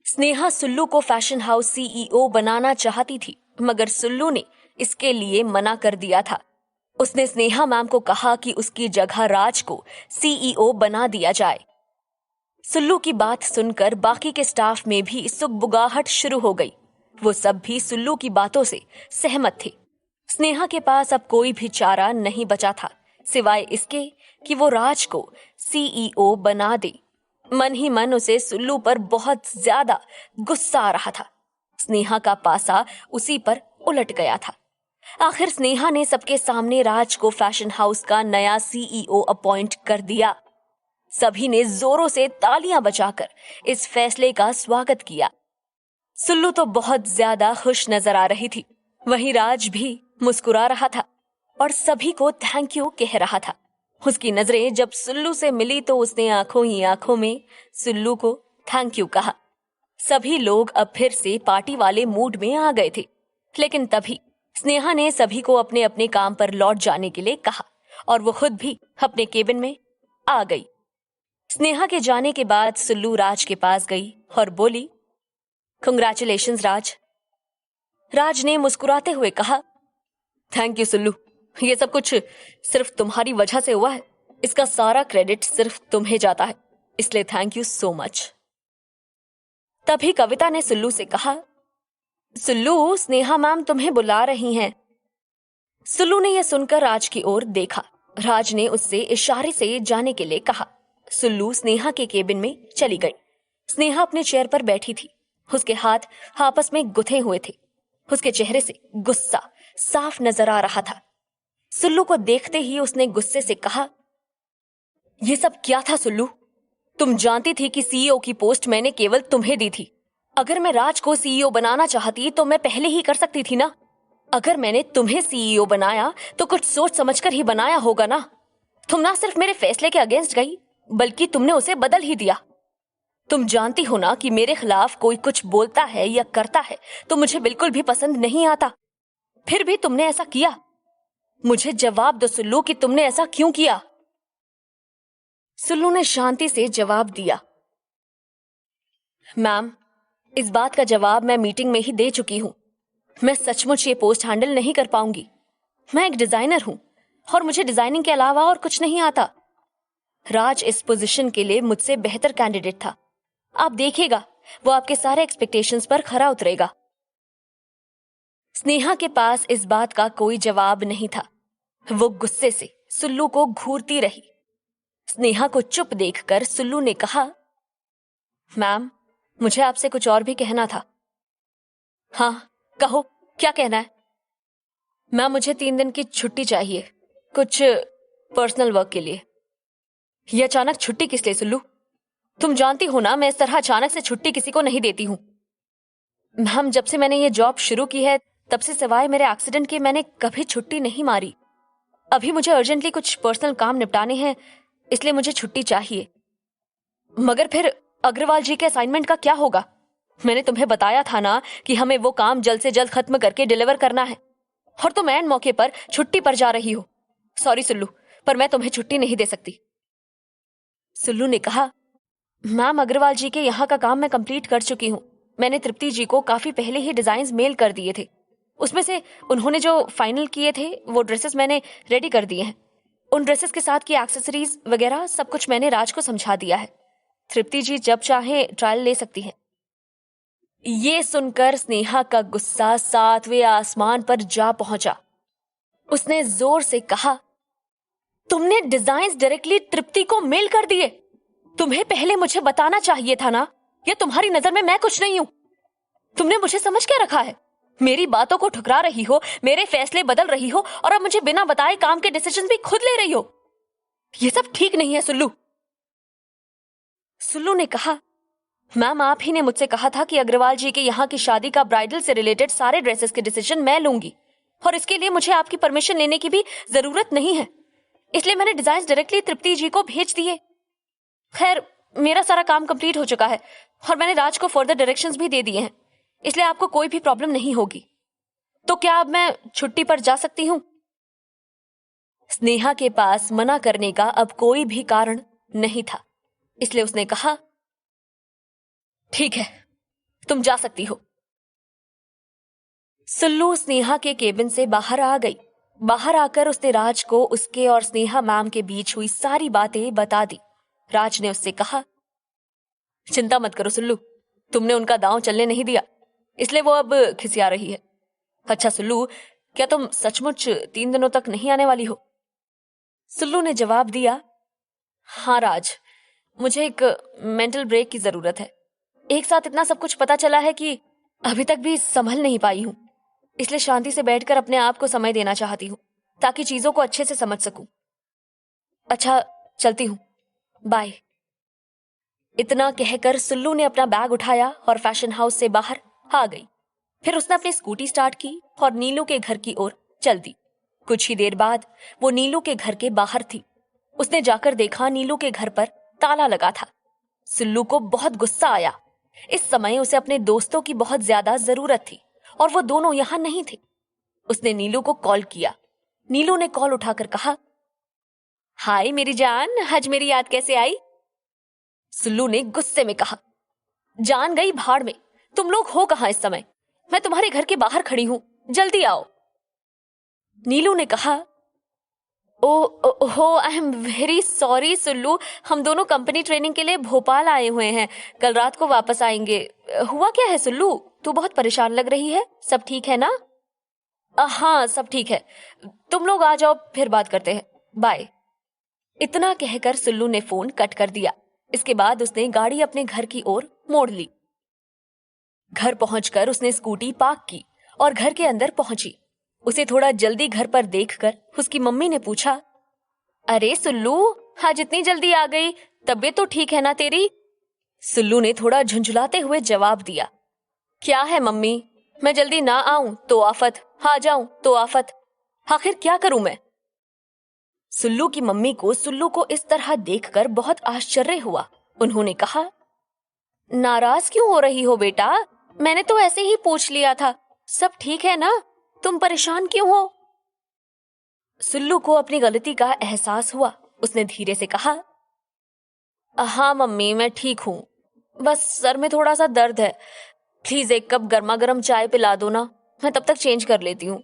स्नेहा सुल्लू को fashion house CEO बनाना चाहती थी, मगर सुल्लू ने इसके लिए मना कर दिया था। उसने स्नेहा मैम को कहा कि उसकी जगह राज को सीईओ बना दिया जाए। सुल्लू की बात सुनकर बाकी के स्टाफ में भी सुगबुगाहट शुरू हो गई। वो सब भी सुल्लू की बातों से सहमत थे। स्नेहा के पास अब कोई भी चारा नहीं बचा था, सिवाय इसके कि वो राज को सीईओ बना दे। मन ही मन उसे सुल्लू पर बहुत ज्यादा गुस्सा आ रहा था। स्नेहा का पासा उसी पर उलट गया था। आखिर स्नेहा ने सबके सामने राज को फैशन हाउस का नया सीईओ अपॉइंट कर दिया। सभी ने जोरों से तालियां बजाकर इस फैसले का स्वागत किया। सुल्लू तो बहुत ज्यादा खुश नजर आ रही थी, वहीं राज भी मुस्कुरा रहा था और सभी को थैंक यू कह रहा था। उसकी नजरें जब सुल्लू से मिली तो उसने आंखों ही आंखों में सुल्लू को थैंक यू कहा। सभी लोग अब फिर से पार्टी वाले मूड में आ गए थे, लेकिन तभी स्नेहा ने सभी को अपने अपने काम पर लौट जाने के लिए कहा और वो खुद भी अपने केबिन में आ गई। स्नेहा के जाने के बाद सुल्लू राज के पास गई और बोली, कंग्रेचुलेशंस राज। राज ने मुस्कुराते हुए कहा, थैंक यू सुल्लू, ये सब कुछ सिर्फ तुम्हारी वजह से हुआ है। इसका सारा क्रेडिट सिर्फ तुम्हें जाता है, इसलिए थैंक यू सो मच। तभी कविता ने सुल्लू से कहा, सुल्लू, स्नेहा मैम तुम्हें बुला रही हैं। सुल्लू ने यह सुनकर राज की ओर देखा। राज ने उससे इशारे से जाने के लिए कहा। सुल्लू स्नेहा के केबिन में चली गई। स्नेहा अपने चेयर पर बैठी थी। उसके हाथ आपस में गुथे हुए थे। उसके चेहरे से गुस्सा साफ नजर आ रहा था। सुल्लू को देखते ही उसने गुस्से से कहा, यह सब क्या था सुल्लू? तुम जानती थी कि सीईओ की पोस्ट मैंने केवल तुम्हें दी थी। अगर मैं राज को सीईओ बनाना चाहती तो मैं पहले ही कर सकती थी ना। अगर मैंने तुम्हें सीईओ बनाया तो कुछ सोच समझकर ही बनाया होगा ना। तुम ना सिर्फ मेरे फैसले के अगेंस्ट गई, बल्कि तुमने उसे बदल ही दिया। तुम जानती हो ना कि मेरे खिलाफ कोई कुछ बोलता है या करता है तो मुझे बिल्कुल भी पसंद नहीं आता। फिर भी तुमने ऐसा किया। मुझे जवाब दो सुल्लू कि तुमने ऐसा क्यों किया? सुल्लू ने शांति से जवाब दिया, मैम, इस बात का जवाब मैं मीटिंग में ही दे चुकी हूं। मैं सचमुच ये पोस्ट हैंडल नहीं कर पाऊंगी। मैं एक डिजाइनर हूं और मुझे डिजाइनिंग के अलावा और कुछ नहीं आता। राज इस पोजीशन के लिए मुझसे बेहतर कैंडिडेट था। आप देखिएगा, वो आपके सारे एक्सपेक्टेशंस पर खरा उतरेगा। स्नेहा के पास इस बात का कोई जवाब नहीं था। वो गुस्से से सुल्लू को घूरती रही। स्नेहा को चुप देखकर सुल्लू ने कहा, मैम, मुझे आपसे कुछ और भी कहना था। हाँ, कहो, क्या कहना है? मैम, मुझे 3 दिन की छुट्टी चाहिए, कुछ पर्सनल वर्क के लिए। यह अचानक छुट्टी किस लिए सुल्लू? तुम जानती हो ना, मैं इस तरह अचानक से छुट्टी किसी को नहीं देती हूं। मैम, जब से मैंने ये जॉब शुरू की है तब से सिवाय मेरे एक्सीडेंट के मैंने कभी छुट्टी नहीं मारी। अभी मुझे अर्जेंटली कुछ पर्सनल काम निपटाने हैं, इसलिए मुझे छुट्टी चाहिए। मगर फिर अग्रवाल जी के असाइनमेंट का क्या होगा? मैंने तुम्हें बताया था ना कि हमें वो काम जल्द से जल्द खत्म करके डिलीवर करना है, और तुम ऐन मौके पर छुट्टी पर जा रही हो। सॉरी सुल्लू, पर मैं तुम्हें छुट्टी नहीं दे सकती। सुल्लू ने कहा, मैम, अग्रवाल जी के यहाँ का काम मैं कंप्लीट कर चुकी हूँ। मैंने तृप्ति जी को काफी पहले ही डिजाइन मेल कर दिए थे। उसमें से उन्होंने जो फाइनल किए थे वो ड्रेसेस मैंने रेडी कर दिए हैं। उन ड्रेसेस के साथ की एक्सेसरीज वगैरह सब कुछ मैंने राज को समझा दिया है। तृप्ति जी जब चाहे ट्रायल ले सकती हैं। ये सुनकर स्नेहा का गुस्सा 7वें आसमान पर जा पहुंचा। उसने जोर से कहा, तुमने डिजाइन्स डायरेक्टली तृप्ति को मेल कर दिए? तुम्हें पहले मुझे बताना चाहिए था ना। या तुम्हारी नजर में मैं कुछ नहीं हूं? तुमने मुझे समझ क्या रखा है? मेरी बातों को ठुकरा रही हो, मेरे फैसले बदल रही हो और अब मुझे बिना बताए काम के डिसीजन भी खुद ले रही हो। ये सब ठीक नहीं है सुल्लू। सुल्लू ने कहा, मैम, आप ही ने मुझसे कहा था कि अग्रवाल जी के यहाँ की शादी का ब्राइडल से रिलेटेड सारे ड्रेसेस के डिसीजन मैं लूंगी, और इसके लिए मुझे आपकी परमिशन लेने की भी जरूरत नहीं है। इसलिए मैंने डिजाइन डायरेक्टली तृप्ति जी को भेज दिए। खैर, मेरा सारा काम कंप्लीट हो चुका है और मैंने राज को फर्दर डायरेक्शंस भी दे दिए हैं, इसलिए आपको कोई भी प्रॉब्लम नहीं होगी। तो क्या अब मैं छुट्टी पर जा सकती हूँ? स्नेहा के पास मना करने का अब कोई भी कारण नहीं था, इसलिए उसने कहा, ठीक है, तुम जा सकती हो। सुल्लू स्नेहा के केबिन से बाहर आ गई। बाहर आकर उसने राज को उसके और स्नेहा मैम के बीच हुई सारी बातें बता दी। राज ने उससे कहा, चिंता मत करो सुल्लू, तुमने उनका दांव चलने नहीं दिया, इसलिए वो अब खिसिया रही है। अच्छा सुल्लू, क्या तुम सचमुच 3 दिनों तक नहीं आने वाली हो? सुल्लू ने जवाब दिया, हाँ राज, मुझे एक मेंटल ब्रेक की जरूरत है। एक साथ इतना सब कुछ पता चला है कि अभी तक भी संभल नहीं पाई हूं, इसलिए शांति से बैठकर अपने आप को समय देना चाहती हूँ ताकि चीजों को अच्छे से समझ सकूं। अच्छा, चलती हूँ, बाय। इतना कहकर सुल्लू ने अपना बैग उठाया और फैशन हाउस से बाहर आ गई। फिर उसने अपनी स्कूटी स्टार्ट की और नीलू के घर की ओर चल दी। कुछ ही देर बाद वो नीलू के घर के बाहर थी। उसने जाकर देखा नीलू के घर पर ताला लगा था। सुल्लू को बहुत गुस्सा आया। इस समय उसे अपने दोस्तों की बहुत ज्यादा जरूरत थी और वो दोनों यहां नहीं थे। उसने नीलू को कॉल किया। नीलू ने कॉल उठाकर कहा, हाय मेरी जान, आज मेरी याद कैसे आई? सुल्लू ने गुस्से में कहा, जान गई भाड़ में, तुम लोग हो कहां इस समय? मैं तुम्हारे घर के बाहर खड़ी हूं, जल्दी आओ। नीलू ने कहा, हो I am very sorry Sulu, हम दोनों कंपनी ट्रेनिंग के लिए भोपाल आए हुए हैं, कल रात को वापस आएंगे। हुआ क्या है सुल्लू, तू बहुत परेशान लग रही है, सब ठीक है ना? हाँ सब ठीक है, तुम लोग आ जाओ, फिर बात करते हैं, बाय। इतना कहकर सुल्लू ने फोन कट कर दिया। इसके बाद उसने गाड़ी अपने घर की ओर मोड़ ली। घर पहुंचकर उसने स्कूटी पार्क की और घर के अंदर पहुंची। उसे थोड़ा जल्दी घर पर देखकर उसकी मम्मी ने पूछा, अरे सुल्लू, आज इतनी जल्दी आ गई, तबीयत तो ठीक है ना तेरी? सुल्लू ने थोड़ा झुंझुलाते हुए जवाब दिया, क्या है मम्मी, मैं जल्दी ना आऊं तो आफत, आ जाऊं तो आफत, आखिर क्या करूं मैं? सुल्लू की मम्मी को सुल्लू को इस तरह देखकर बहुत आश्चर्य हुआ। उन्होंने कहा, नाराज क्यों हो रही हो बेटा? मैंने तो ऐसे ही पूछ लिया था, सब ठीक है ना, तुम परेशान क्यों हो? सुल्लू को अपनी गलती का एहसास हुआ। उसने धीरे से कहा, हाँ मम्मी मैं ठीक हूँ, बस सर में थोड़ा सा दर्द है, प्लीज एक कप गर्मा गर्म चाय पिला दो ना, मैं तब तक चेंज कर लेती हूँ।